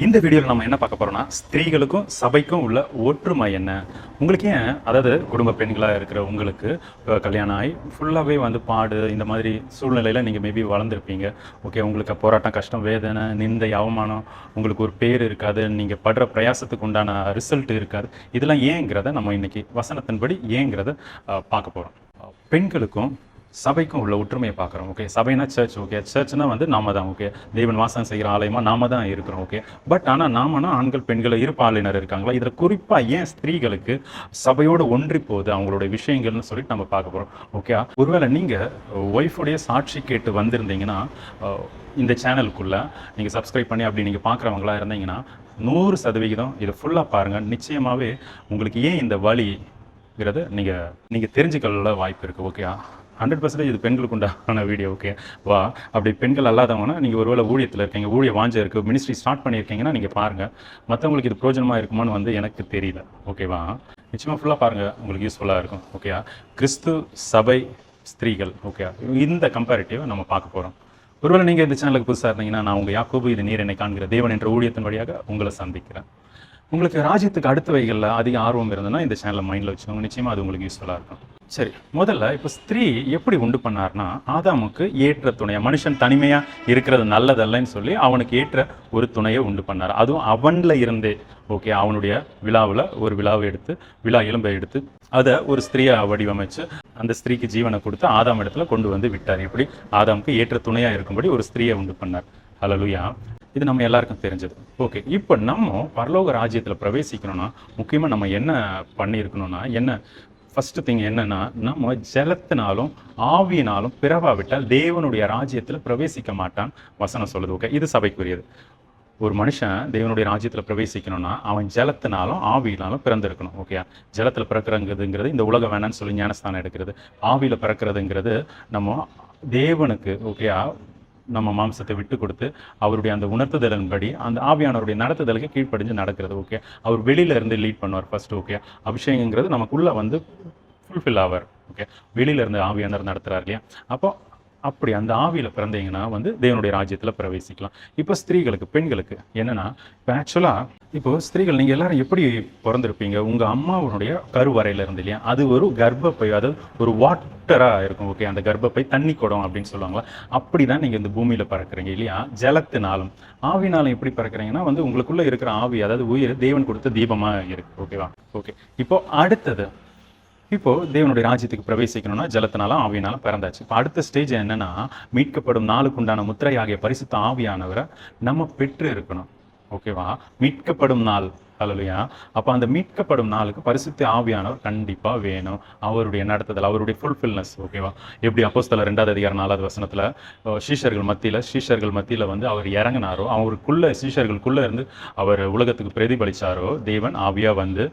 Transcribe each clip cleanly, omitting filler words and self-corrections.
இந்த வீடியோவில் நம்ம என்ன பார்க்க போறோம்னா ஸ்திரீகளுக்கும் சபைக்கும் உள்ள ஒற்றுமை என்ன. உங்களுக்கு ஏன், அதாவது குடும்ப பெண்களாக இருக்கிற உங்களுக்கு கல்யாணம் ஆகி ஃபுல்லாகவே வந்து பாடு இந்த மாதிரி சூழ்நிலையில் நீங்கள் மேபி வளர்ந்துருப்பீங்க. ஓகே, உங்களுக்கு போராட்டம், கஷ்டம், வேதனை, நிந்தை, அவமானம், உங்களுக்கு ஒரு பேர் இருக்காது, நீங்கள் படுற பிரயாசத்துக்கு உண்டான ரிசல்ட் இருக்காது. இதெல்லாம் ஏங்கிறத நம்ம இன்னைக்கு வசனத்தின்படி ஏங்கிறத பார்க்க போகிறோம். பெண்களுக்கும் சபைக்கும் உள்ள ஒற்றுமையை பார்க்குறோம். ஓகே, சபைனா சர்ச். ஓகே, சர்ச்னா வந்து நாம தான். ஓகே, தேவன் வாசம் செய்கிற ஆலயமா நாம தான் இருக்கிறோம். ஓகே, பட் ஆனால் நாமனா ஆண்கள் பெண்கள் இரு பாலினர் இருக்காங்களா. இதில் குறிப்பாக ஏன் ஸ்திரீகளுக்கு சபையோடு ஒன்றி போகுது அவங்களோட விஷயங்கள்னு சொல்லிட்டு நம்ம பார்க்க போகிறோம். ஓகே, ஒருவேளை நீங்கள் ஒய்ஃபுடைய சாட்சி கேட்டு வந்திருந்தீங்கன்னா இந்த சேனலுக்குள்ளே நீங்கள் சப்ஸ்கிரைப் பண்ணி அப்படி நீங்கள் பார்க்குறவங்களா இருந்தீங்கன்னா 100% இதை ஃபுல்லாக பாருங்கள். நிச்சயமாகவே உங்களுக்கு ஏன் இந்த வழிங்கிறத நீங்கள் தெரிஞ்சுக்கொள்ள வாய்ப்பு இருக்குது. ஓகே, 100% இது பெண்களுக்கு உண்டான வீடியோ. ஓகே வா, அப்படி பெண்கள் அல்லாதவங்கன்னா நீங்கள் ஒருவேளை ஊழியத்தில் இருக்கீங்க, ஊழிய வாஞ்ச இருக்குது, மினிஸ்ட்ரி ஸ்டார்ட் பண்ணியிருக்கீங்கன்னா நீங்கள் பாருங்கள். மற்றவங்களுக்கு இது பிரோஜனமாக இருக்குமான்னு வந்து எனக்கு தெரியல. ஓகேவா, நிச்சயமாக ஃபுல்லாக பாருங்கள், உங்களுக்கு யூஸ்ஃபுல்லாக இருக்கும். ஓகே, கிறிஸ்து, சபை, ஸ்திரீகள். ஓகே, இந்த கம்பேரிட்டிவை நம்ம பார்க்க போகிறோம். ஒருவேளை நீங்கள் இந்த சேனலுக்கு புதுசாக இருந்தீங்கன்னா நான் உங்கள் யாக்கோபு, இது நீர் என்னை காண்கிற தேவன் என்ற ஊழியத்தின் வழியாக உங்களை சந்திக்கிறேன். உங்களுக்கு ராஜ்யத்துக்கு அடுத்தவைகளில் அதிக ஆர்வம் இருந்ததுன்னா இந்த சேனலை மைண்டில் வச்சுக்கோங்க. நிச்சயமாக அது உங்களுக்கு யூஸ்ஃபுல்லாக இருக்கும். சரி, முதல்ல இப்போ ஸ்திரீ எப்படி உண்டு பண்ணார்னா, ஆதாமுக்கு ஏற்ற துணையை, மனுஷன் தனிமையாக இருக்கிறது நல்லதல்லன்னு சொல்லி அவனுக்கு ஏற்ற ஒரு துணையை உண்டு பண்ணார். அதுவும் அவனில் இருந்தே. ஓகே, அவனுடைய விழாவில் ஒரு விழாவை எடுத்து, விழா எலும்பை எடுத்து அதை ஒரு ஸ்திரீயை வடிவமைச்சு அந்த ஸ்திரீக்கு ஜீவனை கொடுத்து ஆதாம் இடத்துல கொண்டு வந்து விட்டார். இப்படி ஆதாமுக்கு ஏற்ற துணையாக இருக்கும்படி ஒரு ஸ்திரீயை உண்டு பண்ணார். ஹல்லேலூயா. இது நம்ம எல்லாருக்கும் தெரிஞ்சது. ஓகே, இப்போ நம்ம பரலோக ராஜ்யத்தில் பிரவேசிக்கணும்னா முக்கியமாக நம்ம என்ன பண்ணியிருக்கணும்னா, என்ன ஃபஸ்ட்டு திங் என்னன்னா, நம்ம ஜலத்தினாலும் ஆவியினாலும் பிறவாவிட்டால் தேவனுடைய ராஜ்யத்தில் பிரவேசிக்க மாட்டான் வசனம் சொல்லுது. ஓகே, இது சபைக்குரியது. ஒரு மனுஷன் தேவனுடைய ராஜ்யத்தில் பிரவேசிக்கணும்னா அவன் ஜலத்தினாலும் ஆவியினாலும் பிறந்திருக்கணும். ஓகே, ஜலத்தில் பிறக்கிறதுங்கிறது இந்த உலகம் வேணான்னு சொல்லி ஞானஸ்தானம் எடுக்கிறது. ஆவியில் பிறக்கிறதுங்கிறது நம்ம தேவனுக்கு ஓகே நம்ம மாம்சத்தை விட்டு கொடுத்து அவருடைய அந்த உணர்த்துதலின்படி அந்த ஆவியானவருடைய நடத்துதலுக்கு கீழ்ப்படிஞ்சு நடக்கிறது. ஓகே, அவர் வெளியில இருந்து லீட் பண்ணுவார் ஃபர்ஸ்ட். ஓகே, அபிஷேகங்கிறது நமக்குள்ள வந்து ஃபுல்ஃபில் ஆவார். ஓகே, வெளியில இருந்து ஆவியானவர் நடத்துறாரு இல்லையா. அப்போ அப்படி அந்த ஆவியில் பிறந்தீங்கன்னா வந்து தேவனுடைய ராஜ்யத்தில் பிரவேசிக்கலாம். இப்போ ஸ்திரீகளுக்கு, பெண்களுக்கு என்னன்னா, இப்போ ஆக்சுவலாக இப்போ ஸ்திரீகள் நீங்கள் எல்லாரும் எப்படி பிறந்திருப்பீங்க, உங்கள் அம்மாவுடைய கருவறையில் இருந்து இல்லையா, அது ஒரு கர்ப்பப்பை, அதாவது ஒரு வாட்டராக இருக்கும். ஓகே, அந்த கர்ப்பப்பை தண்ணி குடம் அப்படின்னு சொல்லுவாங்களா, அப்படி தான் நீங்கள் இந்த பூமியில் பறக்கிறீங்க இல்லையா. ஜலத்தினாலும் ஆவினாலும் எப்படி பறக்கிறீங்கன்னா வந்து உங்களுக்குள்ளே இருக்கிற ஆவி, அதாவது உயிர் தேவன் கொடுத்த தீபமாக இருக்கு. ஓகேவா. ஓகே, இப்போ அடுத்தது, இப்போ தேவனுடைய ராஜ்யத்துக்கு பிரவேசிக்கணும்னா ஜலத்தினாலும் ஆவியினாலும் பிறந்தாச்சு. இப்போ அடுத்த ஸ்டேஜ் என்னன்னா, மீட்கப்படும் நாளுக்குண்டான முத்திரை ஆகிய பரிசுத்த ஆவியானவரை நம்ம பெற்று இருக்கணும். ஓகேவா, மீட்கப்படும் நாள். ஹல்லேலூயா. அப்போ அந்த மீட்கப்படும் நாளுக்கு பரிசுத்த ஆவியானவர் கண்டிப்பாக வேணும். அவருடைய நடத்துதல், அவருடைய ஃபுல்ஃபில்னஸ். ஓகேவா, எப்படி அப்போஸ்தலர் 2ஆம் அதிகாரம் 4ஆவது வசனத்தில் சீஷர்கள் மத்தியில் வந்து அவர் இறங்கினாரோ, அவருக்குள்ள சீஷர்களுக்குள்ளே இருந்து அவர் உலகத்துக்கு பிரதிபலித்தாரோ தேவன் ஆவியாக வந்து,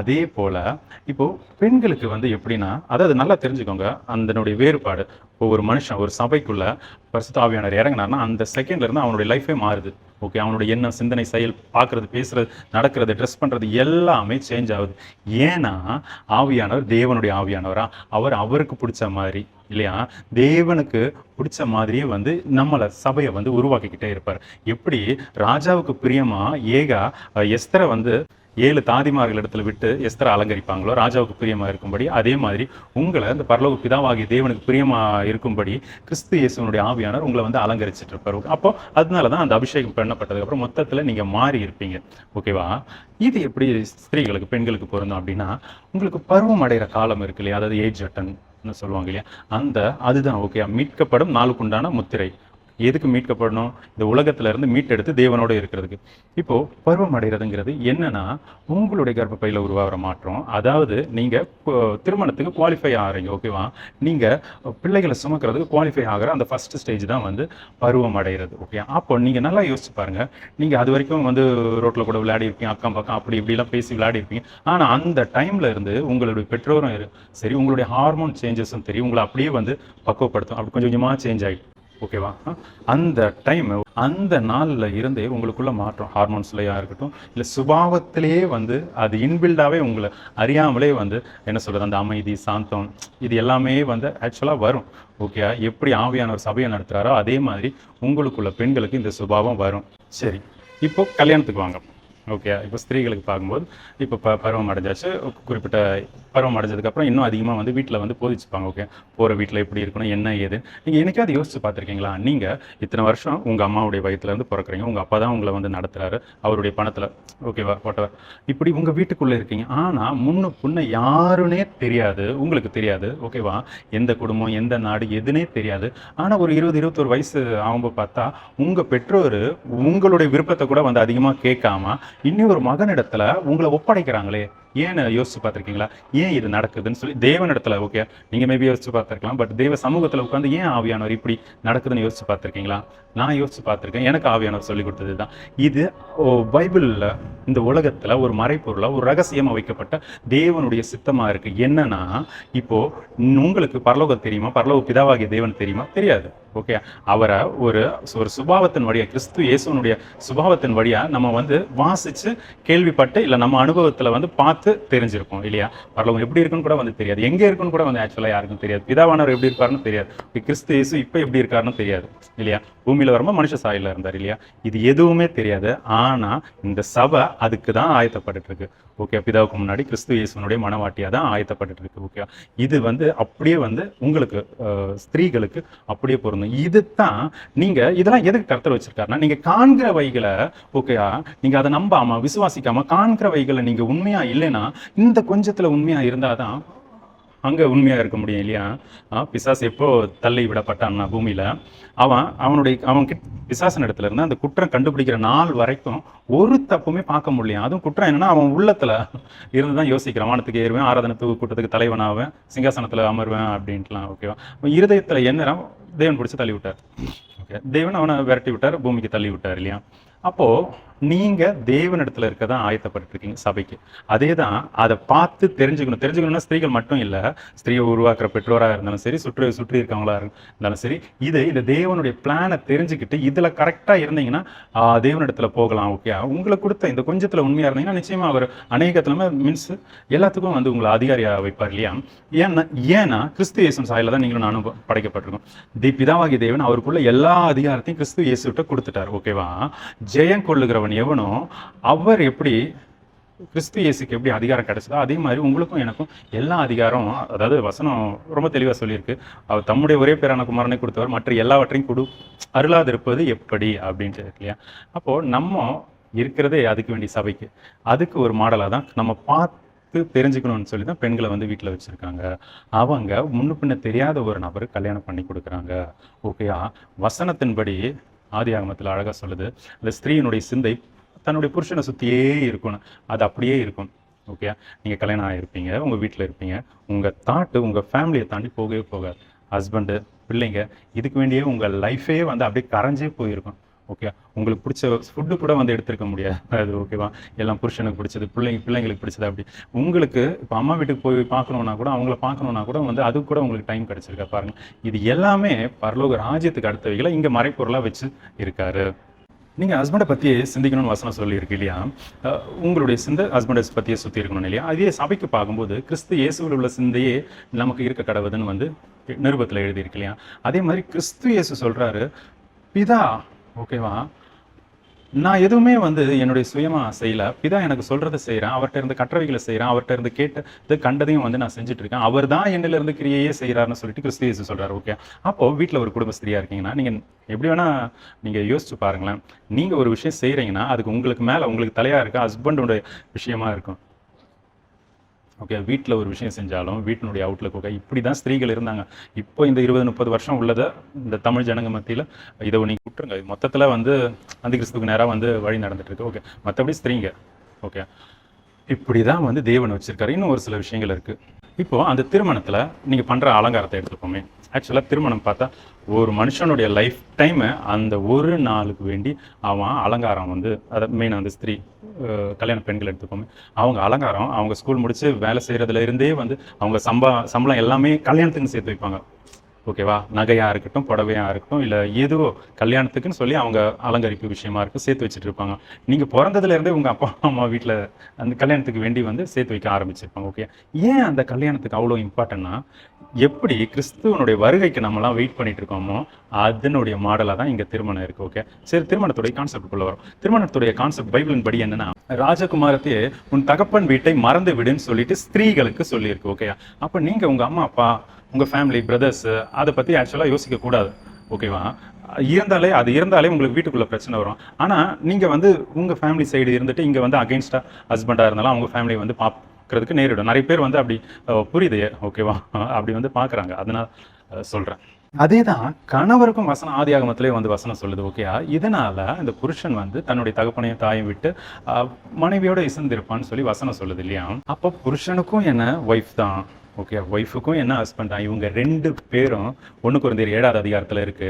அதே போல் இப்போது பெண்களுக்கு வந்து எப்படின்னா, அதாவது நல்லா தெரிஞ்சுக்கோங்க அதனுடைய வேறுபாடு. இப்போ ஒரு மனுஷன் ஒரு சபைக்குள்ள பரிசுத்த ஆவியானவர் இறங்கினார்னா அந்த செகண்ட்ல இருந்து அவனுடைய லைஃபே மாறுது. ஓகே, அவனுடைய எண்ணம், சிந்தனை, செயல், பார்க்கறது, பேசுறது, நடக்கிறது, ட்ரெஸ் பண்ணுறது எல்லாமே சேஞ்ச் ஆகுது. ஏன்னா ஆவியானவர் தேவனுடைய ஆவியானவரா, அவருக்கு பிடிச்ச மாதிரி இல்லையா, தேவனுக்கு பிடிச்ச மாதிரியே வந்து நம்மளை சபையை வந்து உருவாக்கிக்கிட்டே இருப்பார். எப்படி ராஜாவுக்கு பிரியமா எஸ்தரை வந்து 7 தாதிமார்கள் இடத்துல விட்டு எஸ்தரை அலங்கரிப்பாங்களோ ராஜாவுக்கு பிரியமா இருக்கும்படி, அதே மாதிரி உங்களை இந்த பரலோக பிதாவாகிய தேவனுக்கு பிரியமா இருக்கும்படி கிறிஸ்து இயேசுவினுடைய ஆவியானவர் உங்களை வந்து அலங்கரிச்சிட்டு இருப்பார். அப்போ அதனாலதான் அந்த அபிஷேகம் பண்ணப்பட்டதுக்கு அப்புறம் மொத்தத்துல நீங்க மாறி இருப்பீங்க. ஓகேவா. இது எப்படி ஸ்திரீகளுக்கு, பெண்களுக்கு பொருந்தும் அப்படின்னா, உங்களுக்கு பருவம் அடைகிற காலம் இருக்கு இல்லையா, அதாவது ஏஜ் அட்டன் சொல்லுவாங்க இல்லையா, அதுதான். ஓகே, மீட்கப்படும் நாளுக்குண்டான முத்திரை. எதுக்கு மீட்கப்படணும், இந்த உலகத்துல இருந்து மீட்டெடுத்து தேவனோட இருக்கிறதுக்கு. இப்போ பருவம் அடைகிறதுங்கிறது என்னன்னா, உங்களுடைய கர்ப்பப்பையில உருவாகிற மாற்றம். அதாவது நீங்க திருமணத்துக்கு குவாலிஃபை ஆகிறீங்க. ஓகேவா, நீங்க பிள்ளைகளை சுமக்கிறதுக்கு குவாலிஃபை ஆகிற அந்த ஃபர்ஸ்ட் ஸ்டேஜ் தான் வந்து பருவம் அடைகிறது. ஓகே, அப்போ நீங்க நல்லா யோசிச்சு பாருங்க. நீங்க அது வரைக்கும் வந்து ரோட்ல கூட விளையாடி இருப்பீங்க, அக்கம் பக்கம் அப்படி இப்படிலாம் பேசி விளையாடி இருப்பீங்க. ஆனா அந்த டைம்ல இருந்து உங்களுடைய பெற்றோரும் சரி, உங்களுடைய ஹார்மோன் சேஞ்சஸும் தெரியும், உங்களை அப்படியே வந்து பக்குவப்படுத்தும். அப்படி கொஞ்சம் கொஞ்சமா சேஞ்ச் ஆகிடும். ஓகேவா, அந்த டைம், அந்த நாளில் இருந்தே உங்களுக்குள்ள மாற்றம், ஹார்மோன்ஸ்லையாக இருக்கட்டும், இல்லை சுபாவத்திலேயே வந்து அது இன்பில்டாகவே உங்களை அறியாமலே வந்து என்ன சொல்கிறது, அந்த அமைதி, சாந்தம், இது எல்லாமே வந்து ஆக்சுவலாக வரும். ஓகே, எப்படி ஆவியானவர் சபையை நடத்துகிறாரோ அதே மாதிரி உங்களுக்குள்ள பெண்களுக்கு இந்த சுபாவம் வரும். சரி, இப்போ கல்யாணத்துக்கு வாங்க. ஓகே, இப்போ ஸ்திரீகளுக்கு பார்க்கும்போது இப்போ பருவம் அடைஞ்சாச்சு. குறிப்பிட்ட பருவம் அடைஞ்சதுக்கப்புறம் இன்னும் அதிகமாக வந்து வீட்டில் வந்து போதிச்சுப்பாங்க. ஓகே, போகிற வீட்டில் எப்படி இருக்கணும், என்ன ஏது. நீங்கள் என்னைக்காவது யோசிச்சு பார்த்துருக்கீங்களா? நீங்கள் இத்தனை வருஷம் உங்கள் அம்மாவுடைய வயிற்றுலேருந்து பிறக்கிறீங்க, உங்கள் அப்பா தான் உங்களை வந்து நடத்துகிறாரு அவருடைய பணத்தில். ஓகேவா, வாட்டவர். இப்படி உங்கள் வீட்டுக்குள்ளே இருக்கீங்க. ஆனால் முன்ன பின்ன யாருன்னே தெரியாது, உங்களுக்கு தெரியாது. ஓகேவா, எந்த குடும்பம், எந்த நாடு, எதுனே தெரியாது. ஆனால் ஒரு 20-21 வயசு ஆகும்போது பார்த்தா உங்கள் பெற்றோர் உங்களுடைய விருப்பத்தை கூட வந்து அதிகமாக கேட்காம இன்னும் ஒரு மகனிடத்துல உங்களை ஒப்படைக்கிறாங்களே, ஏன்னு யோசிச்சு பார்த்துருக்கீங்களா? ஏன் இது நடக்குதுன்னு சொல்லி தேவனிடத்துல. ஓகே, நீங்க மேபி யோசிச்சு பார்த்துருக்கலாம், பட் தேவ சமூகத்துல உட்காந்து ஏன் ஆவியானவர் இப்படி நடக்குதுன்னு யோசிச்சு பார்த்துருக்கீங்களா? நான் யோசிச்சு பார்த்துருக்கேன். எனக்கு ஆவியானவர் சொல்லி கொடுத்தது தான் இது. பைபிள்ல இந்த உலகத்துல ஒரு மறைப்பொருளா, ஒரு ரகசியமா வைக்கப்பட்ட தேவனுடைய சித்தமா இருக்கு. என்னன்னா, இப்போ உங்களுக்கு பரலோகம் தெரியுமா? பரலோக பிதாவாகிய தேவன் தெரியுமா? தெரியாது. ஓகே, அவரை ஒரு சுபாவத்தின் வழியா, கிறிஸ்து இயேசுனுடைய சுபாவத்தின் வழியா நம்ம வந்து வாசிச்சு கேள்விப்பட்டு இல்லை நம்ம அனுபவத்துல வந்து பார்த்து தெரிஞ்சிருப்போம் இல்லையா? பரலோகம் எப்படி இருக்குன்னு கூட வந்து தெரியாது, எங்க இருக்குன்னு கூட வந்து ஆக்சுவலா யாருக்கும் தெரியாது. பிதாவானவர் எப்படி இருப்பாருன்னு தெரியாது, கிறிஸ்து இயேசு இப்ப எப்படி இருக்காருன்னு தெரியாது இல்லையா? பூமியில வரும்போது மனுஷ சாயல்ல இருந்தார் இல்லையா? இது எதுவுமே தெரியாது. ஆனா இந்த சபை அதுக்கு தான் ஆயத்தப்பட்டு இருக்கு. ஓகே, பிதாவுக்கு முன்னாடி கிறிஸ்து இயேசுனுடைய மனவாட்டியா தான் ஆயத்தப்பட்டு இருக்கு. ஓகே, இது வந்து அப்படியே வந்து உங்களுக்கு ஸ்திரீகளுக்கு அப்படியே பொருந்தும். இதுதான் நீங்க இதெல்லாம் எதுக்கு கர்த்தர் வச்சிருக்காருன்னா, நீங்க காண்கிற வைகளை, ஓகே, நீங்க அதை நம்பாம விசுவாசிக்காம காண்கிற வைகளை நீங்க உண்மையா இல்லைன்னா, இந்த கொஞ்சத்துல உண்மையா இருந்தாதான் அங்க உண்மையா இருக்க முடியும் இல்லையா? பிசாசு எப்போ தள்ளி விடப்பட்டான்னா பூமியில, அவன் பிசாசன் இடத்துல இருந்து அந்த குற்றம் கண்டுபிடிக்கிற நாள் வரைக்கும் ஒரு தப்புமே பார்க்க முடியல. அதுவும் குற்றம் என்னன்னா, அவன் உள்ளத்துல இருந்துதான் யோசிக்கிறான். வானத்துக்கு ஏறுவேன், ஆராதனை கூட்டத்துக்கு தலைவனாவேன், சிங்காசனத்துல அமர்வேன் அப்படின்ட்டுலாம். ஓகேவா, இருதயத்துல என்ன தேவன் பிடிச்சி தள்ளி விட்டார். ஓகே, தேவன் அவனை விரட்டி விட்டார், பூமிக்கு தள்ளி விட்டார் இல்லையா? அப்போ நீங்க தேவனிடத்துல இருக்கதான் ஆயத்தப்பட்டு இருக்கீங்க சபைக்கு. அதே தான் அதை பார்த்து தெரிஞ்சுக்கணும்னா ஸ்திரீகள் மட்டும் இல்ல, ஸ்திரீயை உருவாக்குற பெற்றோராக இருந்தாலும் சரி, சுற்றி இருக்கவங்களா இருந்தாலும் சரி, இந்த தேவனுடைய பிளானை தெரிஞ்சுக்கிட்டு இதுல கரெக்டா இருந்தீங்கன்னா தேவனிடத்துல போகலாம். ஓகே, உங்களுக்கு கொடுத்த இந்த கொஞ்சத்துல உண்மையா இருந்தீங்கன்னா நிச்சயமா அவர் அநேகத்துல மீன்ஸ் எல்லாத்துக்கும் வந்து உங்களை அதிகாரியா வைப்பார் இல்லையா? ஏன்னா கிறிஸ்து இயேசு சாயல தான் நீங்களும் நானும் படைக்கப்பட்டிருக்கோம். பிதாவாகிய தேவன் அவருக்குள்ள எல்லா அதிகாரத்தையும் கிறிஸ்து இயேசுட்ட கொடுத்துட்டார். ஓகேவா, ஜெயம் கொள்ளுகிறவன் எவனோ அவர் எப்படி கிறிஸ்து இயேசுக்கு எப்படி அதிகாரம் கிடைச்சதோ அதே மாதிரி உங்களுக்கும் எனக்கும் எல்லா அதிகாரம், அதாவது வசனம் ரொம்ப தெளிவா சொல்லியிருக்கு, அவர் தம்முடைய ஒரே பேரான குமாரனை கொடுத்தவர் மற்ற எல்லாவற்றையும் அருளாதிருப்பது எப்படி அப்படின்ட்டு இல்லையா? அப்போ நம்ம இருக்கிறதே அதுக்கு வேண்டிய சபைக்கு, அதுக்கு ஒரு மாடலா தான் நம்ம பார்த்து தெரிஞ்சுக்கணும்னு சொல்லி தான் பெண்களை வந்து வீட்டில் வச்சிருக்காங்க. அவங்க முன்ன பின்ன தெரியாத ஒரு நபர் கல்யாணம் பண்ணி கொடுக்குறாங்க. ஓகேயா, வசனத்தின்படி ஆதி ஆகமத்தில் அழகா சொல்லுது, அந்த ஸ்திரீயினுடைய சிந்தை தன்னுடைய புருஷனை சுற்றியே இருக்கணும், அது அப்படியே இருக்கும். ஓகே, நீங்கள் கல்யாணம் ஆகிருப்பீங்க, உங்கள் வீட்டில் இருப்பீங்க, உங்கள் தாட்டு உங்கள் ஃபேமிலியை தாண்டி போகவே போகாது. ஹஸ்பண்டு, பிள்ளைங்க, இதுக்கு வேண்டியே உங்கள் லைஃபே வந்து அப்படியே கரைஞ்சே போயிருக்கும். ஓகே, உங்களுக்கு பிடிச்ச ஃபுட்டு கூட வந்து எடுத்துருக்க முடியாது. அது ஓகேவா, எல்லாம் புருஷனுக்கு பிடிச்சது, பிள்ளைங்களுக்கு பிடிச்சது. அப்படி உங்களுக்கு இப்போ அம்மா வீட்டுக்கு போய் பார்க்கணுன்னா கூட, அவங்கள பார்க்கணுன்னா கூட வந்து அது கூட உங்களுக்கு டைம் கிடைச்சிருக்கா பாருங்க. இது எல்லாமே பரலோக ராஜ்யத்துக்கு அடுத்தவைகளை இங்கே மறைப்பொருளாக வச்சு இருக்காரு. நீங்கள் ஹஸ்பண்டை பற்றி சிந்திக்கணும்னு வசனம் சொல்லியிருக்கு இல்லையா? உங்களுடைய சிந்தை ஹஸ்பண்டை பற்றியே சுற்றி இருக்கணும் இல்லையா? அதே சபைக்கு பார்க்கும்போது கிறிஸ்து இயேசுவில் உள்ள சிந்தையே நமக்கு இருக்க கடவுதுன்னு வந்து நிருபத்தில் எழுதியிருக்கு இல்லையா? அதே மாதிரி கிறிஸ்து இயேசு சொல்கிறாரு, பிதா, ஓகேவா, நான் எதுவுமே வந்து என்னுடைய சுயமா செய்யல, பிதா எனக்கு சொல்றதை செய்கிறேன், அவர்கிட்ட இருந்து கற்றவைகளை செய்கிறேன், அவர்கிட்ட இருந்து கேட்டது கண்டதையும் வந்து நான் செஞ்சுட்டு இருக்கேன், அவர் தான் என்னில இருந்து கிரியையே செய்கிறாருன்னு சொல்லிட்டு கிறிஸ்து இயேசு சொல்றாரு. ஓகே, அப்போ வீட்டில் ஒரு குடும்ப ஸ்திரியா இருக்கீங்கன்னா நீங்க எப்படி வேணா நீங்க யோசிச்சு பாருங்களேன். நீங்க ஒரு விஷயம் செய்யறீங்கன்னா அதுக்கு உங்களுக்கு மேல உங்களுக்கு தலையா இருக்க ஹஸ்பண்டோட விஷயமா இருக்கும். ஓகே, வீட்டில் ஒரு விஷயம் செஞ்சாலும் வீட்டினுடைய அவுட்லுக் ஓகே, இப்படி தான் ஸ்திரீகள் இருந்தாங்க. இப்போ இந்த 20-30 வருஷம் உள்ளதை இந்த தமிழ் ஜனங்க மத்தியில் இதை நீங்கள் விட்டுருங்க. மொத்தத்தில் வந்து அந்த கிறிஸ்துக்கு நேராக வந்து வழி நடந்துட்டு இருக்கு. ஓகே, மற்றபடி ஸ்திரீங்க ஓகே இப்படி தான் வந்து தேவன் வச்சிருக்காரு. இன்னும் ஒரு சில விஷயங்கள் இருக்குது. இப்போது அந்த திருமணத்தில் நீங்கள் பண்ணுற அலங்காரத்தை எடுத்துப்போமே. ஆக்சுவலாக திருமணம் பார்த்தா ஒரு மனுஷனுடைய லைஃப் டைமு அந்த ஒரு நாளுக்கு வேண்டி அவன் அலங்காரம் வந்து, அதை மெயினாக வந்து ஸ்திரீ கல்யாண பெண்கள் எடுத்துப்போமே, அவங்க அலங்காரம் அவங்க ஸ்கூல் முடித்து வேலை செய்கிறதுல இருந்தே வந்து அவங்க சம்பளம் எல்லாமே கல்யாணத்துக்கு சேர்த்து வைப்பாங்க. ஓகேவா? நகையா இருக்கட்டும், புடவையா இருக்கட்டும், இல்ல ஏதோ கல்யாணத்துக்குன்னு சொல்லி அவங்க அலங்கரிப்பு விஷயமா இருக்கும் சேர்த்து வச்சுட்டு இருப்பாங்க. நீங்க பொறந்ததுல இருந்தே உங்க அப்பா, அம்மா வீட்ல அந்த கல்யாணத்துக்கு வேண்டி வந்து சேர்த்து வைக்க ஆரம்பிச்சிருப்பாங்க. ஓகே. ஏன் அந்த கல்யாணத்துக்கு அவ்வளோ இம்பார்ட்டன்ட்னா, எப்படி கிறிஸ்துவனுடைய வருகைக்கு நம்மலாம் வெயிட் பண்ணிட்டு இருக்கோமோ, அதனுடைய மாடலா தான் இங்க திருமணம் இருக்கு. ஓகே. சரி, திருமணத்துடைய கான்செப்ட்குள்ள வரும். திருமணத்துடைய கான்செப்ட் பைபிளின் படி என்னன்னா, ராஜகுமாரத்தையே உன் தகப்பன் வீட்டை மறந்து விடுன்னு சொல்லிட்டு ஸ்திரீகளுக்கு சொல்லியிருக்கு. ஓகேயா? அப்ப நீங்க உங்க அம்மா, அப்பா, உங்க ஃபேமிலி, பிரதர்ஸ் அதை பத்தி ஆக்சுவலா யோசிக்க கூடாது. ஓகேவா? இருந்தாலே உங்களுக்கு வீட்டுக்குள்ள பிரச்சனை வரும். ஆனா நீங்க வந்து உங்க ஃபேமிலி சைடு இருந்துட்டு இங்க வந்து அகைன்ஸ்டா ஹஸ்பண்டா இருந்தாலும் அவங்க ஃபேமிலி வந்து பார்க்கறதுக்கு நேரிடும். நிறைய பேர் வந்து அப்படி புரியுது. ஓகேவா? அப்படி வந்து பார்க்கறாங்க. அதனால சொல்றேன். அதேதான் கணவருக்கும் வசனம் ஆதியாகமத்திலே வந்து வசனம் சொல்லுது. ஓகேயா? இதனால இந்த புருஷன் வந்து தன்னுடைய தகப்பனையும் தாயும் விட்டு மனைவியோட இசைந்திருப்பான்னு சொல்லி வசனம் சொல்லுது இல்லையா? அப்போ புருஷனுக்கும் என்ன ஒய்ஃப் தான். ஓகே. ஒய்ஃபுக்கும் என்ன ஹஸ்பண்ட் தான். இவங்க 2 பேரும் 1 கொரிந்தியர் 7வது அதிகாரத்தில் இருக்கு.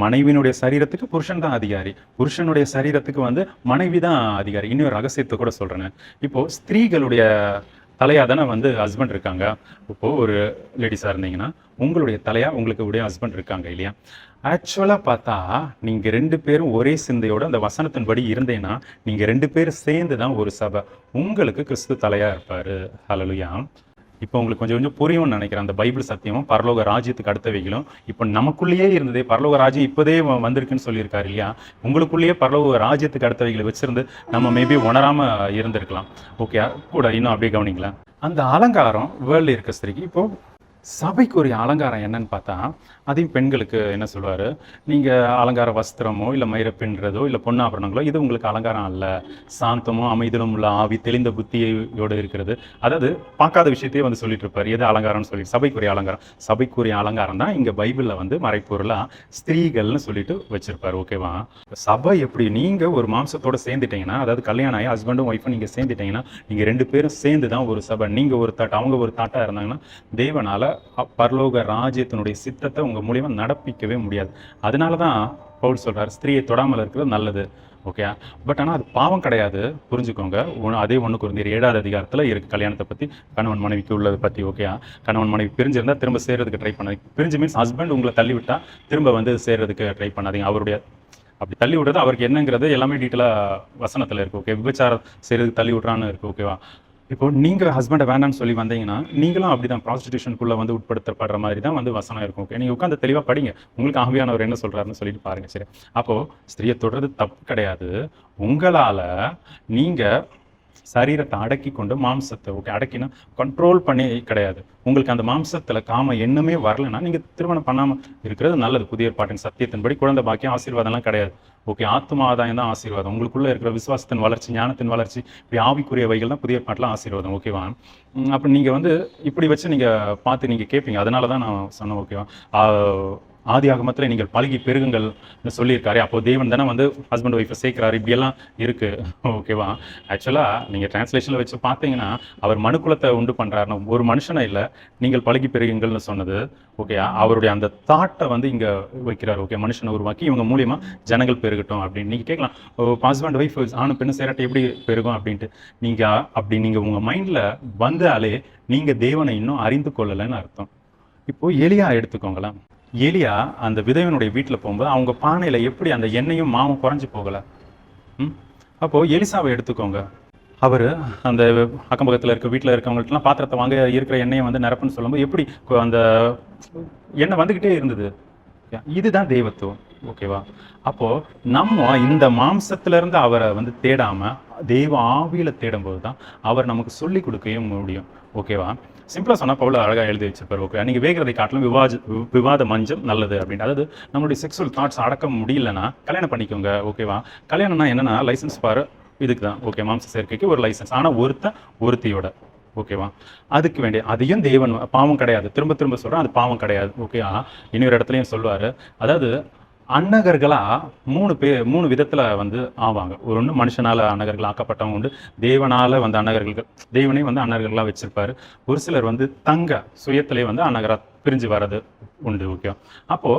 மனைவியினுடைய சரீரத்துக்கு புருஷன் தான் அதிகாரி, புருஷனுடைய சரீரத்துக்கு வந்து மனைவி தான் அதிகாரி. இன்னொரு ரகசியத்தை கூட சொல்றேன். இப்போ ஸ்திரீகளுடைய தலையா தானே வந்து ஹஸ்பண்ட் இருக்காங்க. இப்போ ஒரு லேடிஸா இருந்தீங்கன்னா உங்களுடைய தலையா உங்களுக்கு உடைய ஹஸ்பண்ட் இருக்காங்க இல்லையா? ஆக்சுவலா பார்த்தா நீங்க 2 பேரும் ஒரே சிந்தையோட அந்த வசனத்தின்படி இருந்தீங்கன்னா நீங்க 2 பேரும் சேர்ந்து தான் ஒரு சபை. உங்களுக்கு கிறிஸ்து தலையா இருப்பாரு. ஹல்லேலூயா. இப்போ உங்களுக்கு கொஞ்சம் கொஞ்சம் புரியும்னு நினைக்கிறேன். அந்த பைபிள் சத்தியமும் பரலோக ராஜ்யத்துக்கு அடுத்தவைகளும் இப்போ நமக்குள்ளேயே இருந்ததே. பரலோக ராஜ்யம் இப்போதே வந்திருக்குன்னு சொல்லியிருக்காரு இல்லையா? உங்களுக்குள்ளேயே பரலோக ராஜ்யத்துக்கு அடுத்தவைகளை வச்சிருந்து நம்ம மேபி உணராம இருந்திருக்கலாம். ஓகே. கூட இன்னும் அப்படியே கவனிங்களேன். அந்த அலங்காரம் வேர்ல்டு இருக்க ஸ்திரீக்கு இப்போ சபைக்குரிய அலங்காரம் என்னன்னு பார்த்தா, அதையும் பெண்களுக்கு என்ன சொல்வாரு, நீங்க அலங்கார வஸ்திரமோ இல்லை மயிரை பின்றதோ இல்லை பொன்னாபரணங்களோ இது உங்களுக்கு அலங்காரம் அல்ல. சாந்தமோ அமைதியிலும் உள்ள ஆவி தெளிந்த புத்தியோடு இருக்கிறது. அதாவது பார்க்காத விஷயத்தையே வந்து சொல்லிட்டு இருப்பாரு. எது அலங்காரம்னு சொல்லி சபைக்குரிய அலங்காரம். சபைக்குரிய அலங்காரம் தான் இங்க பைபிள்ல வந்து மறைப்பொருளா ஸ்திரீகள்னு சொல்லிட்டு வச்சிருப்பாரு. ஓகேவா? சபை எப்படி நீங்க ஒரு மாம்சத்தோட சேர்ந்துட்டீங்கன்னா, அதாவது கல்யாணம் ஆகி ஹஸ்பண்டும் ஒய்ஃபும் நீங்க சேர்ந்துட்டீங்கன்னா நீங்க 2 பேரும் சேர்ந்து தான் ஒரு சபை. நீங்க ஒரு தாட்டா அவங்க ஒரு தாட்டா இருந்தாங்கன்னா தேவனால பரலோக ராஜ்யத்தினுடைய சித்தத்தை உங்க மூலியமா நடப்பிக்கவே முடியாது. அதனாலதான் பவுல் சொல்றாரு ஸ்திரீயை தொடாமல் இருக்கிறது நல்லது. ஓகே. பட் ஆனா அது பாவம் கிடையாது. புரிஞ்சுக்கோங்க. அதே 1 கொரிந்தியர் 7வது அதிகாரத்துல இருக்கு கல்யாணத்தை பத்தி, கணவன் மனைவிக்கு உள்ளதை பத்தி. ஓகே. கணவன் மனைவி பிரிஞ்சிருந்தா திரும்ப சேர்றதுக்கு ட்ரை பண்ணாதீங்க. பிரிஞ்சு மீன்ஸ் ஹஸ்பண்ட் உங்களை தள்ளி விட்டா திரும்ப வந்து சேர்றதுக்கு ட்ரை பண்ணாதீங்க. அவருடைய அப்படி தள்ளி விடுறது அவருக்கு என்னங்கிறது எல்லாமே டீட்டெயிலா வசனத்துல இருக்கு. ஓகே. விபச்சாரம் செய்யறதுக்கு தள்ளி விட்றான்னு இருக்கு. ஓகேவா? இப்போ நீங்க ஹஸ்பண்டை வேண்டாம்னு சொல்லி வந்தீங்கன்னா நீங்களும் அப்படிதான் ப்ராஸ்டிடியூஷனுக்குள்ள வந்து உட்படுத்தப்படுற மாதிரி தான் வந்து வசனம் இருக்கும். ஓகே. நீங்க உட்காந்து தெளிவா படிங்க. உங்களுக்கு ஆவியானவர் என்ன சொல்றாருன்னு சொல்லிட்டு பாருங்க. சரி. அப்போ ஸ்திரியை தொடர்றது தப்பு கிடையாது. உங்களால நீங்க சரீரத்தை அடக்கி கொண்டு மாம்சத்தை அடக்கினா கண்ட்ரோல் பண்ணி கிடையாது. உங்களுக்கு அந்த மாம்சத்துல காம எண்ணமே வரலன்னா நீங்க திருமணம் பண்ணாம இருக்கிறது நல்லது. புதிய ஏற்பாட்டின் சத்தியத்தின்படி குழந்தை பாக்கியம் ஆசீர்வாதம்லாம் கிடையாது. ஓகே. ஆத்ம ஆதாயம் தான் ஆசீர்வாதம். உங்களுக்குள்ள இருக்கிற விசுவாசத்தின் வளர்ச்சி, ஞானத்தின் வளர்ச்சி, இப்படி ஆவிக்குரியவைகள் தான் புதிய ஏற்பாட்டில் ஆசீர்வாதம். ஓகேவா? அப்ப நீங்க வந்து இப்படி வச்சு நீங்க பார்த்து நீங்க கேட்பீங்க. அதனாலதான் நான் சொன்னேன். ஓகேவா? ஆதி ஆகமத்தில் நீங்கள் பழகி பெருகுங்கள் சொல்லியிருக்காரு. அப்போ தேவன் தானே வந்து ஹஸ்பண்ட் ஒய்ஃபை சேர்க்கிறாரு. இப்படியெல்லாம் இருக்கு. ஓகேவா? ஆக்சுவலா நீங்க டிரான்ஸ்லேஷன்ல வச்சு பார்த்தீங்கன்னா அவர் மனுக்குலத்தை உண்டு பண்றாருன்னு ஒரு மனுஷனை இல்லை நீங்கள் பழகி பெருகுங்கள்னு சொன்னது. ஓகே. அவருடைய அந்த தாட்டை வந்து இங்க வைக்கிறார். ஓகே. மனுஷனை உருவாக்கி இவங்க மூலியமா ஜனங்கள் பெருகட்டும் அப்படின்னு நீங்க கேட்கலாம். ஹஸ்பண்ட் ஒய்ஃப் ஆணும் பெண்ணு சேரட்டை எப்படி பெருகும் அப்படின்ட்டு. நீங்க உங்க மைண்ட்ல வந்தாலே நீங்க தேவனை இன்னும் அறிந்து கொள்ளலைன்னு அர்த்தம். இப்போ எலியா எடுத்துக்கோங்களேன். எலியா அந்த விதவனுடைய வீட்டில் போகும்போது அவங்க பானையில எப்படி அந்த எண்ணெயும் மாவும் குறைஞ்சு போகல. அப்போ எலிசாவை எடுத்துக்கோங்க. அவரு அந்த அக்கம் பக்கத்தில் இருக்க வீட்டில் இருக்கவங்கள்ட்டலாம் பாத்திரத்தை வாங்க இருக்கிற எண்ணெயை வந்து நிரப்புன்னு சொல்லும்போது எப்படி அந்த எண்ணெய் வந்துகிட்டே இருந்தது. இதுதான் தெய்வத்துவம். ஓகேவா? அப்போ நம்ம இந்த மாம்சத்துல இருந்து அவரை வந்து தேடாம தெய்வ ஆவியில தேடும் போதுதான் அவர் நமக்கு சொல்லி கொடுக்கவும் முடியும். ஓகேவா? சிம்பிளா சொன்னா பவுல் அழகா எழுதி வச்சிருப்பாரு. ஓகே. நீங்க வேகிறதை காட்டிலும் விவாத மஞ்சம் நல்லது அப்படின்னு. அதாவது நம்மளுடைய செக்ஸுவல் தாட்ஸ் அடக்க முடியலன்னா கல்யாணம் பண்ணிக்கோங்க. ஓகேவா? கல்யாணம்னா என்னன்னா லைசன்ஸ் பாரு இதுக்கு தான். ஓகே. மாம்ச சேர்க்கைக்கு ஒரு லைசன்ஸ். ஆனா ஒருத்தியோட. ஓகேவா? அதுக்கு வேண்டிய அதையும் தேவன் பாவம் கிடையாது. திரும்ப திரும்ப சொல்றேன், அது பாவம் கிடையாது. ஓகே. இன்னொரு இடத்துலயும் சொல்லுவாரு. அதாவது அன்னகர்களா 3 விதத்துல வந்து ஆவாங்க. ஒன்று மனுஷனால அன்னகர்கள் ஆக்கப்பட்டவங்க உண்டு. தேவனால வந்து அன்னகர்கள், தேவனே வந்து அன்னகர்களா வச்சிருப்பாரு. ஒரு சிலர் வந்து தங்க சுயத்திலே வந்து அன்னகரா பிரிஞ்சு வர்றது உண்டு. ஓகே, அப்போ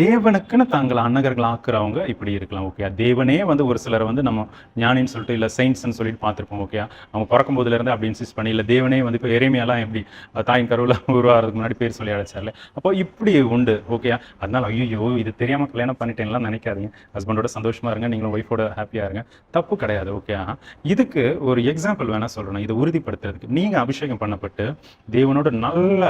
தேவனுக்குன்னு தங்களை அன்னகர்கள் ஆக்குறவங்க இப்படி இருக்கலாம். ஓகே, தேவனே வந்து ஒரு சிலர் வந்து நம்ம ஞானின்னு சொல்லிட்டு இல்லை சயின்ஸ்ன்னு சொல்லிட்டு பார்த்துருப்போம். ஓகே, அவங்க பிறக்கும் போதுலேருந்து அப்படி இன்சிஸ்ட் பண்ணி, இல்லை தேவனே வந்து இப்போ எரேமியாலாம் எப்படி தாயின் கருவில் உருவாகிறதுக்கு முன்னாடி பேர் சொல்லி அழைச்சார்ல, அப்போ இப்படி உண்டு. ஓகே, அதனால ஐயோ இது தெரியாமல் கல்யாணம் பண்ணிட்டேன்லாம் நினைக்காதீங்க. ஹஸ்பண்டோட சந்தோஷமா இருங்க, நீங்களும் ஒய்ஃபோட ஹாப்பியாக இருங்க, தப்பு கிடையாது. ஓகே, இதுக்கு ஒரு எக்ஸாம்பிள் வேணா சொல்லணும். இதை உறுதிப்படுத்துறதுக்கு நீங்கள் அபிஷேகம் பண்ணப்பட்டு தேவனோட நல்ல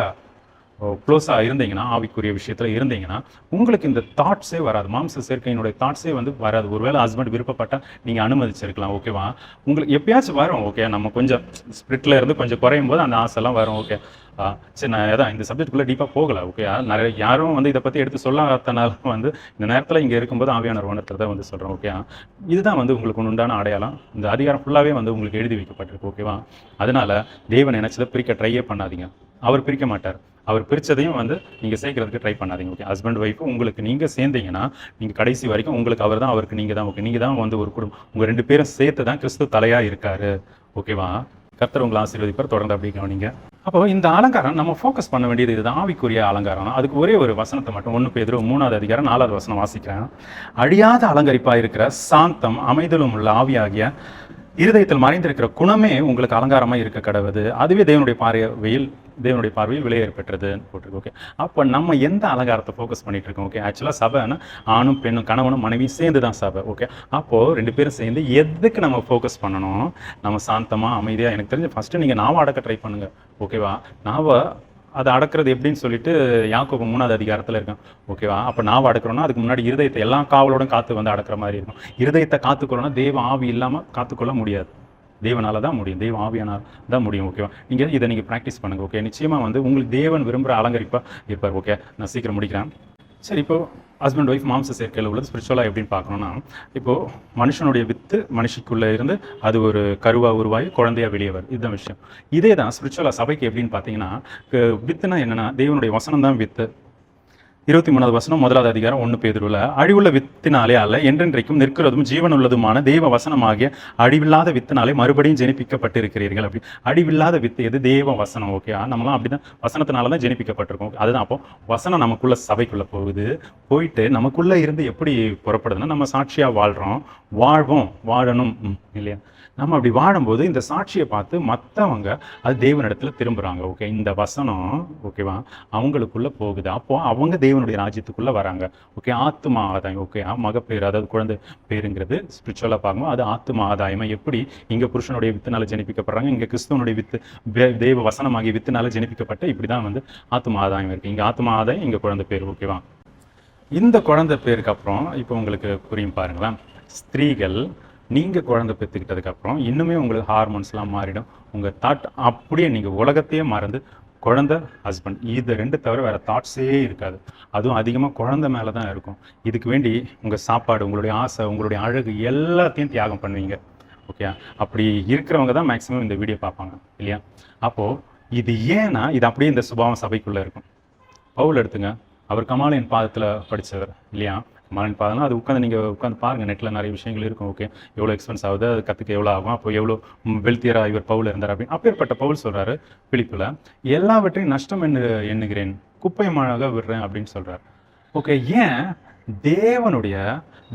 க்ளோஸாக இருந்தீங்கன்னா, ஆவிக்குரிய விஷயத்தில் இருந்தீங்கன்னா, உங்களுக்கு இந்த தாட்ஸே வராது. மாம்ச சேர்க்கையினுடைய தாட்ஸே வந்து வராது. ஒருவேளை ஹஸ்பண்ட் விருப்பப்பட்டால் நீங்கள் அனுமதிச்சிருக்கலாம். ஓகேவா, உங்களுக்கு எப்பயாச்சும் வரும். ஓகே, நம்ம கொஞ்சம் ஸ்பிரிட்டில் இருந்து கொஞ்சம் குறையும் போது அந்த ஆசைலாம் வரும். ஓகே, சரி, நான் அதான் இந்த சப்ஜெக்டுக்குள்ளே டீப்பாக போகலை. ஓகே, நிறைய யாரும் வந்து இதை பற்றி எடுத்து சொல்லாதனால வந்து இந்த நேரத்தில் இங்கே இருக்கும்போது ஆவியானவர் உணர்த்துறதை வந்து சொல்கிறேன். ஓகே, இதுதான் வந்து உங்களுக்கு உண்டான அடையாளம். இந்த அதிகாரம் ஃபுல்லாகவே வந்து உங்களுக்கு எழுதி வைக்கப்பட்டிருக்கு. ஓகேவா, அதனால தேவன் நினைச்சதை பிரிக்க ட்ரையே பண்ணாதீங்க. அவர் பிரிக்க மாட்டார். அவர் பிரித்ததையும் வந்து நீங்கள் சேர்க்கறதுக்கு ட்ரை பண்ணாதீங்க. ஓகே, ஹஸ்பண்ட் ஒய்ஃபு உங்களுக்கு நீங்கள் சேர்ந்தீங்கன்னா நீங்கள் கடைசி வரைக்கும் உங்களுக்கு அவர் தான், அவருக்கு நீங்கள் தான். ஓகே, நீங்கள் தான் வந்து ஒரு குடும்பம். உங்கள் 2 பேரும் சேர்த்து தான் கிறிஸ்து தலையாக இருக்காரு. ஓகேவா, கர்த்தர் உங்களை ஆசீர்வதிப்பார். தொடர்ந்து அப்படி கவனிங்க. அப்போ இந்த அலங்காரம் நம்ம ஃபோக்கஸ் பண்ண வேண்டியது இதுதான், ஆவிக்குரிய அலங்காரம். அதுக்கு ஒரே ஒரு வசனத்தை மட்டும் 1 பேதுரு 3ஆவது அதிகாரம் 4வது வசனம் வாசிக்கிறேன். அழியாத அலங்கரிப்பாக இருக்கிற சாந்தம் அமைதலும் உள்ள ஆவியாகிய இருதயத்தில் மறைந்திருக்கிற குணமே உங்களுக்கு அலங்காரமாக இருக்க கடவுது. அதுவே தேவனுடைய பார்வையில் விலையேற பெற்றது போட்டிருக்கு. ஓகே, அப்போ நம்ம எந்த அலங்காரத்தை ஃபோக்கஸ் பண்ணிட்டு இருக்கோம்? ஓகே, ஆக்சுவலாக சபைன்னா ஆணும் பெண்ணும் கணவனும் மனைவியும் சேர்ந்து தான் சபை. ஓகே, அப்போது 2 பேரும் சேர்ந்து எதுக்கு நம்ம ஃபோக்கஸ் பண்ணணும்? நம்ம சாந்தமாக அமைதியாக, எனக்கு தெரிஞ்சு ஃபஸ்ட்டு நீங்கள் நாவை அடக்க ட்ரை பண்ணுங்கள். ஓகேவா, நாவை அதை அடக்கிறது எப்படின்னு சொல்லிட்டு யாக்கோபு 3ஆவது அதிகாரத்தில் இருக்கும். ஓகேவா, அப்போ நாவை அடக்கிறோன்னா அதுக்கு முன்னாடி இருதயத்தை எல்லா காவலோடும் காத்து வந்து அடக்கிற மாதிரி இருக்கும். இருதயத்தை காத்துக்கொள்ளணும்னா தேவ ஆவி இல்லாமல் காத்துக்கொள்ள முடியாது. தேவனால தான் முடியும், தேவ ஆவியானால் தான் முடியும். ஓகேவா, இதை நீங்கள் ப்ராக்டிஸ் பண்ணுங்கள். ஓகே, நிச்சயமாக வந்து உங்களுக்கு தேவன் விரும்புகிற அலங்கரிப்பாக இருப்பார். ஓகே, நான் சீக்கிரம் முடிக்கிறேன். சரி, இப்போது ஹஸ்பண்ட் ஒய்ஃப் மாம்ச சேர்க்கையில் உள்ளது ஸ்பிரிச்சுவலாக எப்படின்னு பார்க்கணுன்னா, இப்போது மனுஷனுடைய வித்து மனுஷிக்குள்ளே இருந்து அது ஒரு கருவாக உருவாகி குழந்தையாக வெளியே வருது. இதுதான் விஷயம். இதே தான் ஸ்பிரிச்சுவலாக சபைக்கு எப்படின்னு பார்த்தீங்கன்னா, வித்துனா என்னென்னா தேவனுடைய வசனம் தான் வித்து. 23வது வசனம் 1வது அதிகாரம் 1 பேதுருவில், அழிவுள்ள வித்தினாலே அல்ல என்றென்றைக்கும் நிற்கிறதும் ஜீவனுள்ளதுமான தேவ வசனமாகிய அழிவில்லாத வித்தினாலே மறுபடியும் ஜெனிப்பிக்கப்பட்டிருக்கிறீர்கள். அப்படி அழிவில்லாத வித்து எது? தேவ வசனம். ஓகே, நம்மளாம் அப்படிதான் வசனத்தினால தான் ஜெனிப்பிக்கப்பட்டிருக்கோம். அதுதான். அப்போ வசனம் நமக்குள்ள சபைக்குள்ள போகுது, போயிட்டு நமக்குள்ள இருந்து எப்படி புறப்படுதுன்னா, நம்ம சாட்சியா வாழணும் இல்லையா? நம்ம அப்படி வாழும்போது இந்த சாட்சியை பார்த்து மற்றவங்க அது தேவனிடத்துல திரும்புகிறாங்க. ஓகே, இந்த வசனம் ஓகேவா அவங்களுக்குள்ள போகுது. அப்போ அவங்க தேவனுடைய ராஜ்யத்துக்குள்ள வராங்க. ஓகே, ஆத்மா ஆதாயம். ஓகே, மகப்பேர், அதாவது குழந்தை பேருங்கிறது ஸ்பிரிச்சுவலாக பார்க்கும்போது அது ஆத்மா ஆதாயமா எப்படி இங்கே புருஷனுடைய வித்துனால ஜெனிப்பிக்கப்படுறாங்க, இங்கே கிறிஸ்துவனுடைய வித்து தேவ வசனமாகிய வித்துனால ஜெனிப்பிக்கப்பட்டு இப்படி தான் வந்து ஆத்மா ஆதாயம் இருக்குது. இங்கே ஆத்மா ஆதாயம், இங்கே குழந்தை பேர். ஓகேவா, இந்த குழந்தை பேருக்கு அப்புறம் இப்போ உங்களுக்கு புரியும் பாருங்களேன். ஸ்திரீகள் நீங்கள் குழந்தை பெற்றுக்கிட்டதுக்கப்புறம் இன்னுமே உங்களுக்கு ஹார்மோன்ஸ்லாம் மாறிடும். உங்கள் தாட் அப்படியே நீங்கள் உலகத்தையே மறந்து குழந்தை, ஹஸ்பண்ட், இது 2 தவிர வேறு தாட்ஸே இருக்காது. அதுவும் அதிகமாக குழந்தை மேலே தான் இருக்கும். இதுக்கு வேண்டி உங்கள் சாப்பாடு, உங்களுடைய ஆசை, உங்களுடைய அழகு எல்லாத்தையும் தியாகம் பண்ணுவீங்க. ஓகே, அப்படி இருக்கிறவங்க தான் மேக்ஸிமம் இந்த வீடியோ பார்ப்பாங்க இல்லையா? அப்போது இது ஏன்னா இது அப்படியே இந்த சுபாவம் சபைக்குள்ளே இருக்கும். பவுல் எடுத்துங்க, அவர் கமாலின் பாதத்தில் படித்தவர் இல்லையா? கமாலின் பாதம்னா அது நீங்கள் உட்காந்து பாருங்கள், நெட்டில் நிறைய விஷயங்கள் இருக்கும். ஓகே, எவ்வளோ எக்ஸ்பென்ஸ் ஆகுது, அது கற்றுக்க எவ்வளோ ஆகும், அப்போ எவ்வளோ வெல்த்தியராக இவர் பவுல் இருந்தார் அப்படின்னு. அப்பேற்பட்ட பவுல் சொல்கிறாரு பிலிப்பில், எல்லாவற்றையும் நஷ்டம் எண்ணுகிறேன், குப்பையமாக விடுறேன் அப்படின்னு சொல்கிறார். ஓகே, ஏன்?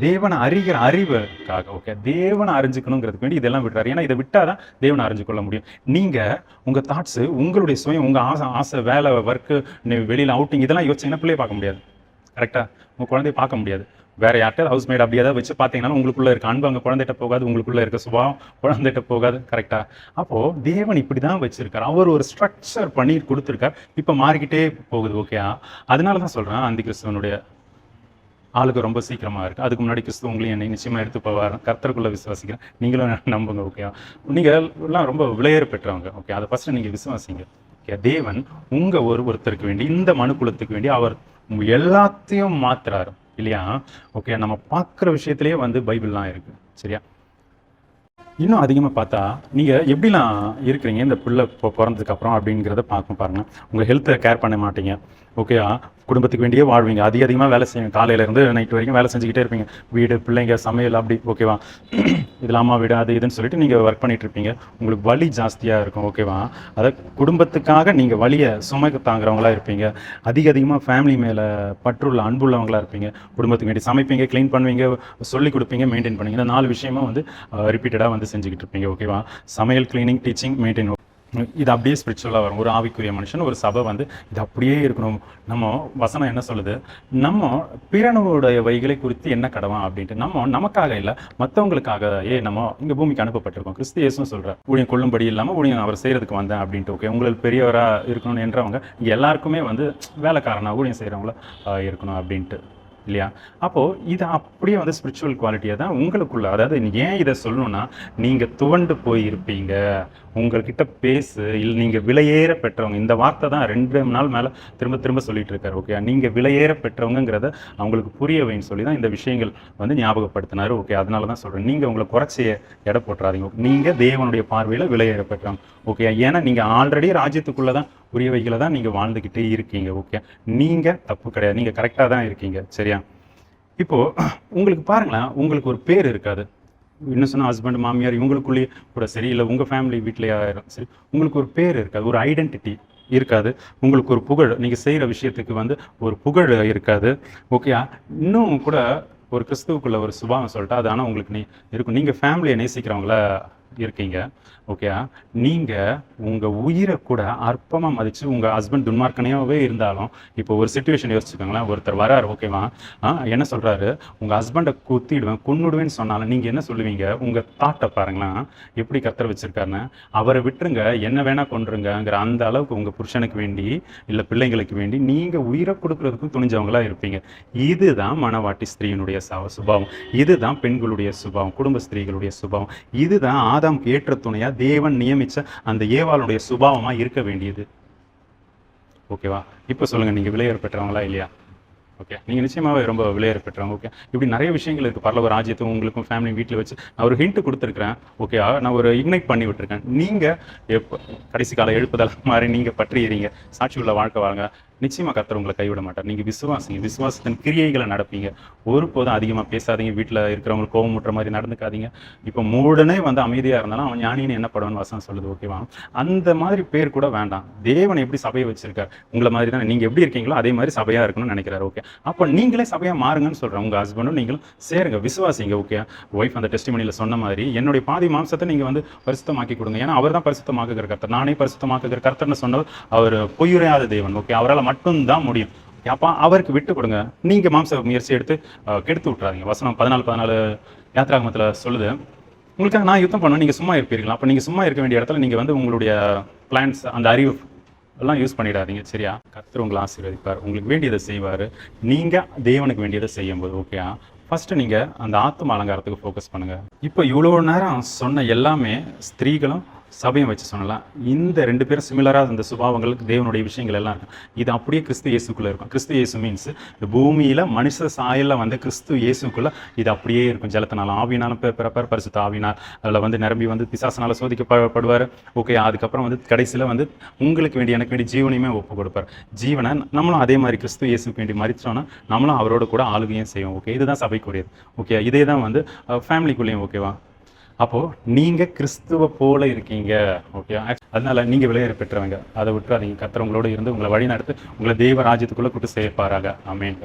தேவனை அறிகிற அறிவுக்காக. ஓகே, தேவனை அறிஞ்சுக்கணுங்கிறதுக்கு வேண்டி இதெல்லாம் விடுறாரு. ஏன்னா இதை விட்டால் தான் தேவனை அறிஞ்சுக்கொள்ள முடியும். நீங்கள் உங்கள் தாட்ஸு, உங்களுடைய சுயம், உங்கள் ஆசை, வேலை, ஒர்க்கு, வெளியில் அவுட்டிங் இதெல்லாம் யோசிச்சிங்கன்னா பிள்ளையை பார்க்க முடியாது. கரெக்டாக உங்கள் குழந்தைய பார்க்க முடியாது. வேறு யார்கிட்ட ஹவுஸ் மேட் அப்படி ஏதாவது வச்சு பார்த்தீங்கன்னா உங்களுக்குள்ளே இருக்க அன்பு அங்கே குழந்தைகிட்ட போகாது, உங்களுக்குள்ளே இருக்க சுபாவம் குழந்தைகிட்ட போகாது. கரெக்டாக? அப்போது தேவன் இப்படி தான் வச்சுருக்கார். அவர் ஒரு ஸ்ட்ரக்சர் பண்ணி கொடுத்துருக்கார். இப்போ மாறிக்கிட்டே போகுது. ஓகே, அதனால தான் சொல்கிறேன், அந்த கிறிஸ்துவனுடைய ஆளுக்கு ரொம்ப சீக்கிரமாக இருக்குது. அதுக்கு முன்னாடி கிறிஸ்துவ உங்களையும் என்னை நிச்சயமாக எடுத்து போவார். கர்த்தருக்குள்ளே விசுவாசிக்கிறேன், நீங்களும் நம்புங்க. ஓகே, நீங்கள் எல்லாம் ரொம்ப விலையேற பெற்றவங்க. ஓகே, அதை ஃபஸ்ட்டு நீங்கள் விசுவாசிங்க. ஓகே, தேவன் உங்கள் ஒருத்தருக்கு வேண்டி, இந்த மனுக்குலத்துக்கு வேண்டி அவர் எல்லாத்தையும் மாத்துறாரு இல்லையா? ஓகே, நம்ம பார்க்குற விஷயத்திலேயே வந்து பைபிள்லாம் இருக்குது. சரியா? இன்னும் அதிகமாக பார்த்தா நீங்கள் எப்படிலாம் இருக்கிறீங்க இந்த பிள்ளை பிறந்ததுக்கப்புறம் அப்படிங்கிறத பார்க்க பாருங்கள். உங்கள் ஹெல்த்தை கேர் பண்ண மாட்டீங்க. ஓகேயா, குடும்பத்துக்கு வேண்டியே வாழ்வீங்க. அதிகமாக வேலை செய்வீங்க. காலையிலேருந்து நைட் வரைக்கும் வேலை செஞ்சுக்கிட்டே இருப்பீங்க. வீடு, பிள்ளைங்க, சமையல் அப்படி ஓகேவா? இதில் அம்மா வீடு அது இதுன்னு சொல்லிட்டு நீங்கள் ஒர்க் பண்ணிட்டு இருப்பீங்க. உங்களுக்கு வலி ஜாஸ்தியாக இருக்கும் ஓகேவா? அதை குடும்பத்துக்காக நீங்கள் வலியை சுமைக்கு தாங்குறவங்களா இருப்பீங்க. அதிகமாக ஃபேமிலி மேலே பற்றுள்ள அன்புள்ளவங்களா இருப்பீங்க. குடும்பத்துக்கு வேண்டி சமைப்பீங்க, க்ளீன் பண்ணுவீங்க, சொல்லிக் கொடுப்பீங்க, மெயின்டைன் பண்ணுவீங்க. இந்த 4 விஷயமும் வந்து ரிப்பீட்டடாக வந்து செஞ்சுக்கிட்டு இருப்பீங்க ஓகேவா? சமையல், க்ளீனிங், டீச்சிங், மெயின்டைன். இது அப்படியே ஸ்பிரிச்சுவலாக வரும். ஒரு ஆவிக்குரிய மனுஷன், ஒரு சபை வந்து இது அப்படியே இருக்கணும். நம்ம வசனம் என்ன சொல்லுது, நம்ம பிறனுடைய வைகளை குறித்து என்ன கடவான் அப்படின்ட்டு. நம்ம நமக்காக இல்லை, மற்றவங்களுக்காக நம்ம இங்கே பூமிக்கு அனுப்பப்பட்டிருக்கோம். கிறிஸ்து இயேசுவும் சொல்கிறார், ஊழியம் கொள்ளும்படி இல்லாமல் ஊழியம் அவர் செய்கிறதுக்கு வந்தேன் அப்படின்ட்டு. ஓகே, உங்களுக்கு பெரியவராக இருக்கணும்னு என்றவங்க இங்கே எல்லாருக்குமே வந்து வேலைக்காரனா ஊழியம் செய்கிறவங்கள இருக்கணும் அப்படின்ட்டு இல்லையா? அப்போது இது அப்படியே வந்து ஸ்பிரிச்சுவல் குவாலிட்டியை தான் உங்களுக்குள்ள. அதாவது ஏன் இதை சொல்லணும்னா, நீங்கள் துவண்டு போய் இருப்பீங்க, உங்கள்கிட்ட பேசு இல்லை, நீங்கள் விலையேற பெற்றவங்க. இந்த வார்த்தை தான் 2 நாள் மேலே திரும்ப திரும்ப சொல்லிட்டு இருக்காரு ஓகே. நீங்கள் விலையேற பெற்றவங்கிறத அவங்களுக்கு புரிய வைன்னு சொல்லி தான் இந்த விஷயங்கள் வந்து ஞாபகப்படுத்தினார் ஓகே. அதனால தான் சொல்கிறேன், நீங்கள் உங்களை குறைச்சி எடை போட்டுறாதீங்க. நீங்கள் தேவனுடைய பார்வையில் விலையேற பெற்றவங்க ஓகே. ஏன்னா நீங்கள் ஆல்ரெடி ராஜ்யத்துக்குள்ளே தான் உரியவைகளை தான் நீங்கள் வாழ்ந்துக்கிட்டே இருக்கீங்க ஓகே. நீங்கள் தப்பு கிடையாது, நீங்கள் கரெக்டாக தான் இருக்கீங்க சரியா? இப்போது உங்களுக்கு பாருங்களேன், உங்களுக்கு ஒரு பேர் இருக்காது. இன்னும் சொன்னால் ஹஸ்பண்ட், மாமியார் இவங்களுக்குள்ளேயே கூட சரி, இல்லை உங்கள் ஃபேமிலி வீட்டிலையா சரி, உங்களுக்கு ஒரு பேர் இருக்காது, ஒரு ஐடென்டிட்டி இருக்காது. உங்களுக்கு ஒரு புகழ், நீங்கள் செய்கிற விஷயத்துக்கு வந்து ஒரு புகழ் இருக்காது ஓகே. இன்னும் கூட ஒரு கிறிஸ்துவுக்குள்ள ஒரு சுபாவம் சொல்லிட்டு அது ஆனால் உங்களுக்கு இருக்கும். நீங்கள் ஃபேமிலியை நேசிக்கிறவங்கள இருக்கீங்க ஓகே. நீங்கள் உங்கள் உயிரை கூட அற்பமாக மதித்து உங்கள் ஹஸ்பண்ட் துன்மார்க்கனையாகவே இருந்தாலும், இப்போ ஒரு சிச்சுவேஷன் யோசிச்சுக்கோங்களேன். ஒருத்தர் வராரு ஓகேவா, என்ன சொல்கிறாரு, உங்கள் ஹஸ்பண்டை குத்திடுவேன் கொன்னுடுவேன்னு சொன்னாலும் நீங்கள் என்ன சொல்லுவீங்க? உங்கள் தாட்டை பாருங்களேன் எப்படி கர்த்தர் வச்சுருக்காருன்னு. அவரை விட்டுருங்க, என்ன வேணால் கொண்டுருங்கிற அந்த அளவுக்கு உங்கள் புருஷனுக்கு வேண்டி இல்லை பிள்ளைங்களுக்கு வேண்டி நீங்கள் உயிரை கொடுக்குறதுக்கும் துணிஞ்சவங்களாக இருப்பீங்க. இதுதான் மணவாட்டி ஸ்திரீயினுடைய சுபாவம். இதுதான் பெண்களுடைய சுபாவம், குடும்ப ஸ்திரீகளுடைய சுபாவம். இதுதான் ஆதாமுக்கு ஏற்ற துணையா தேவன் நியமிச்ச அந்த ஏவாளுடைய சுபாவமா இருக்க வேண்டியது ஓகேவா? இப்போ சொல்லுங்க, நீங்க விலையேற பெற்றவங்களா இல்லையா? ஓகே, நீங்கள் நிச்சயமாகவே ரொம்ப விலையேற பெற்றவங்க ஓகே. இப்படி நிறைய விஷயங்கள் இருக்குது. பரலோக ராஜ்யத்தும் உங்களுக்கும் ஃபேமிலி வீட்டில் வச்சு நான் ஒரு ஹிண்ட் கொடுத்துருக்கிறேன் ஓகே. நான் ஒரு இக்னைட் பண்ணி விட்டுருக்கேன். நீங்கள் எப்போ கடைசி கால எழுப்புதல் மாதிரி நீங்கள் பற்றிடுறீங்க, சாட்சி உள்ள வாழ்க்கை வாங்க, நிச்சயமாக கர்த்தர் உங்களை கைவிட மாட்டார். நீங்கள் விசுவாசிங்க, விசுவாசத்தின் கிரியைகளை நடப்பீங்க. ஒருபோதும் அதிகமாக பேசாதீங்க, வீட்டில் இருக்கிறவங்களுக்கு கோபம் முட்டுற மாதிரி நடந்துக்காதீங்க. இப்போ மூடனே வந்து அமைதியாக இருந்தாலும் அவன் ஞானின்னு என்ன படுவான்னு வசனம் சொல்லுது ஓகேவா? அந்த மாதிரி பேர் கூட வேண்டாம். தேவன் எப்படி சபையை வச்சிருக்கார், உங்களை மாதிரி தான் நீங்கள் எப்படி இருக்கீங்களோ அதே மாதிரி சபையாக இருக்கணும்னு நினைக்கிறாரு ஓகே. அப்போ நீங்களே சபையாக மாறுங்கன்னு சொல்கிறேன். உங்கள் ஹஸ்பண்டும் நீங்களும் சேருங்க, விசுவாசிங்க ஓகே. ஒய்ஃப் அந்த டெஸ்டிமனியில் சொன்ன மாதிரி என்னுடைய பாதி மாம்சத்தை நீங்கள் வந்து பரிசுத்தமாக்கி கொடுங்க. ஏன்னா அவர் தான் பரிசுத்தமாக்குகிற கர்த்தர். நானே பரிசுத்தமாக்குகிற கர்த்தர்னு சொன்னவர் அவர் பொய்யுரையாத தேவன் ஓகே. அவரால் மட்டும்தான் முடியும். அப்போ அவருக்கு விட்டு கொடுங்க. நீங்க மாம்ச முயற்சி எடுத்து கெடுத்து விட்டுறாதீங்க. வசனம் 14 யாத்திராகமத்தில் சொல்லுது, உங்களுக்காக நான் யுத்தம் பண்ணுவேன், நீங்க சும்மா இருப்பீர்களா? அப்போ நீங்க சும்மா இருக்க வேண்டிய இடத்துல நீங்க வந்து உங்களுடைய பிளான்ஸ், அந்த அறிவு எல்லாம் யூஸ் பண்ணிடாதீங்க சரியா? கர்த்தர் உங்களை ஆசீர்வதிப்பார், உங்களுக்கு வேண்டியதை செய்வார். நீங்க தேவனுக்கு வேண்டியதை செய்யும் போது ஓகே. ஃபர்ஸ்ட் நீங்க அந்த ஆத்தும அலங்காரத்துக்கு ஃபோக்கஸ் பண்ணுங்க. இப்போ இவ்வளோ நேரம் சொன்ன எல்லாமே ஸ்திரீகளும் சபையும் வச்சு சொல்லலாம். இந்த 2 பேரும் சிமிலராக இந்த சுபாவங்களுக்கு தேவனுடைய விஷயங்கள் எல்லாம் இருக்கும். இது அப்படியே கிறிஸ்து இயேசுக்குள்ளே இருக்கும். கிறிஸ்து இயேசு மீன்ஸ் இந்த பூமியில் மனுஷ சாயலில் வந்து கிறிஸ்து இயேசுக்குள்ளே இது அப்படியே இருக்கும். ஜலத்தினாலும் ஆவினாலும் பிறப்பார், பரிசுத்த ஆவினார் அதில் வந்து நிரம்பி வந்து பிசாசனால் சோதிக்கப்படுவார் ஓகே. அதுக்கப்புறம் வந்து கடைசியில் வந்து உங்களுக்கு வேண்டிய எனக்கு வேண்டிய ஜீவனையுமே ஒப்பு கொடுப்பார். ஜீவனை நம்மளும் அதே மாதிரி கிறிஸ்து இயேசுக்கு வேண்டி மறிச்சோன்னா நம்மளும் அவரோட கூட ஆளுகையும் செய்வோம் ஓகே. இதுதான் சபைக்குரியது ஓகே. இதே தான் வந்து ஃபேமிலிக்குள்ளேயும் ஓகேவா? அப்போது நீங்கள் கிறிஸ்துவ போல இருக்கீங்க ஓகே. அதனால நீங்கள் விலையேற பெற்றவங்க, அதை விட்டு அதை கர்த்தர் உங்களோட இருந்து உங்களை வழி நடத்து உங்களை தேவ ராஜ்யத்துக்குள்ளே கூட்டு சேர்ப்பாராக. ஆமென்.